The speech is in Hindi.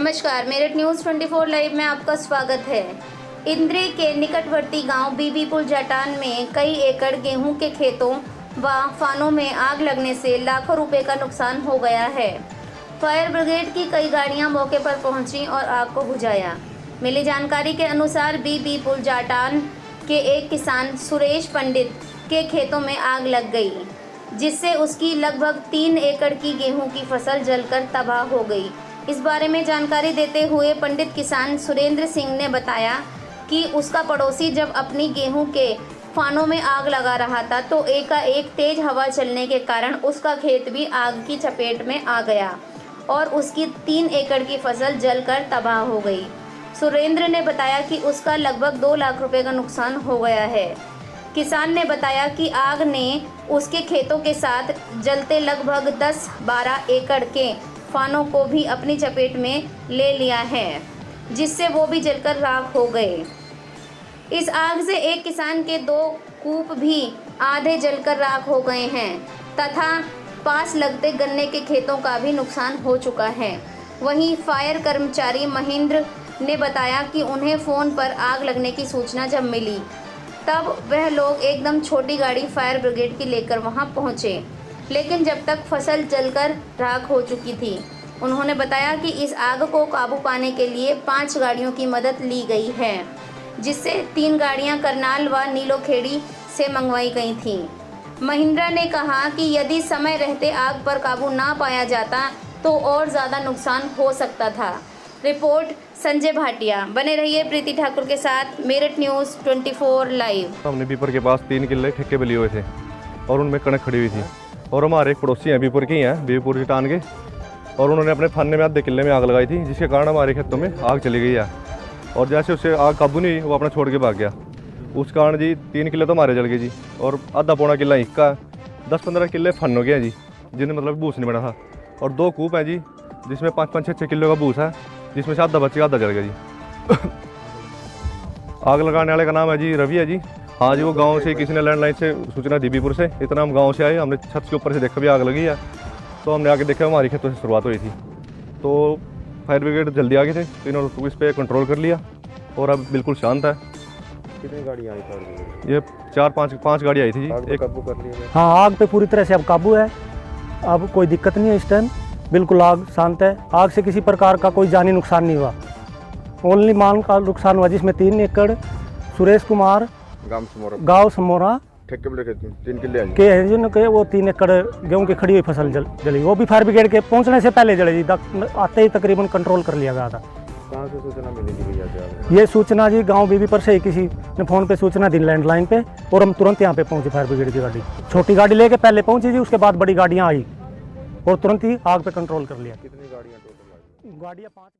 नमस्कार, मेरठ न्यूज़ 24 लाइव में आपका स्वागत है। इंद्री के निकटवर्ती गांव बीबीपुर जाटान में कई एकड़ गेहूं के खेतों व फानों में आग लगने से लाखों रुपए का नुकसान हो गया है। फायर ब्रिगेड की कई गाड़ियां मौके पर पहुंची और आग को बुझाया। मिली जानकारी के अनुसार बीबीपुर जाटान के एक किसान सुरेश पंडित के खेतों में आग लग गई, जिससे उसकी लगभग 3 एकड़ की गेहूं की फसल जलकर तबाह हो गई। इस बारे में जानकारी देते हुए पंडित किसान सुरेंद्र सिंह ने बताया कि उसका पड़ोसी जब अपनी गेहूं के फानों में आग लगा रहा था तो एकाएक तेज हवा चलने के कारण उसका खेत भी आग की चपेट में आ गया और उसकी 3 एकड़ की फसल जलकर तबाह हो गई। सुरेंद्र ने बताया कि उसका लगभग 2 लाख रुपए का नुकसान हो गया है। किसान ने बताया कि आग ने उसके खेतों के साथ जलते लगभग 10-12 एकड़ के फानों को भी अपनी चपेट में ले लिया है, जिससे वो भी जलकर राख हो गए। इस आग से एक किसान के 2 कूप भी आधे जलकर राख हो गए हैं तथा पास लगते गन्ने के खेतों का भी नुकसान हो चुका है। वहीं फायर कर्मचारी महेंद्र ने बताया कि उन्हें फ़ोन पर आग लगने की सूचना जब मिली तब वह लोग एकदम छोटी गाड़ी फायर ब्रिगेड की लेकर वहां पहुंचे, लेकिन जब तक फसल जलकर राख हो चुकी थी। उन्होंने बताया कि इस आग को काबू पाने के लिए 5 गाड़ियों की मदद ली गई है, जिससे 3 गाड़ियां करनाल व नीलोखेड़ी से मंगवाई गई थीं। महिंद्रा ने कहा कि यदि समय रहते आग पर काबू ना पाया जाता तो और ज़्यादा नुकसान हो सकता था। रिपोर्ट संजय भाटिया। बने रहिए प्रीति ठाकुर के साथ मेरठ न्यूज़ 24 लाइव। हमने बीपर के पास 3 किले ठेके पे लिए हुए थे और उनमें कणक खड़ी हुई थी और हमारे एक पड़ोसी हैं बीपुर के ही हैं, बीपुर जाटान के, और उन्होंने अपने फाने में आधे किले में आग लगाई थी, जिसके कारण हमारे खेतों में आग चली गई है। और जैसे उससे आग काबू नहीं, वो अपना छोड़ के भाग गया। उस कारण जी 3 किले तो हमारे जल गए जी, और आधा पौना किला इसका, 10-15 किले फन हो गया जी, जिन्हें मतलब भूस नहीं बना था। और 2 कूप हैं जी, जिसमें 5-6 किलो का भूस है, जिसमें से आधा बच गया, आधा जल गया जी। आग लगाने वाले का नाम है जी रवि है जी। हाँ जी, वो गांव से किसी ने लैंडलाइन से सूचना दी बीपुर से, इतना हम गांव से आए, हमने छत के ऊपर से देखा भी आग लगी है, तो हमने आके देखा हमारी खेतों से शुरुआत हुई थी। तो फायर ब्रिगेड जल्दी आ गए थे, तो इन्होंने इस पर कंट्रोल कर लिया और अब बिल्कुल शांत है। कितनी गाड़ियाँ आई फायर ब्रिगेड? ये 4-5 गाड़ी आई थी जी। एक काबू कर लिया? हाँ, आग पे पूरी तरह से अब काबू है। अब कोई दिक्कत नहीं है, इस टाइम बिल्कुल आग शांत है। आग से किसी प्रकार का कोई जानी नुकसान नहीं हुआ, ओनली मान का नुकसान हुआ, जिसमें 3 एकड़ सुरेश कुमार गाँव समोरा ठेके पे 3 किले के हैं जिनके वो 3 एकड़ गेहूं की खड़ी हुई फसल जली। वो भी फायर ब्रिगेड के पहुंचने से पहले जले जी, आते ही तकरीबन कंट्रोल कर लिया गया था। कहाँ से सूचना मिली थी भैया? ये सूचना जी गांव बीबी पर से ही किसी ने फ़ोन पे सूचना दी लैंडलाइन पे, और हम तुरंत यहाँ पे पहुंचे। फायर ब्रिगेड की गाड़ी छोटी गाड़ी लेके पहले पहुंची जी, उसके बाद बड़ी गाड़ियाँ आई और तुरंत ही आग पे कंट्रोल कर लिया। कितनी गाड़ियाँ टोटल आई? गाड़ियाँ 5।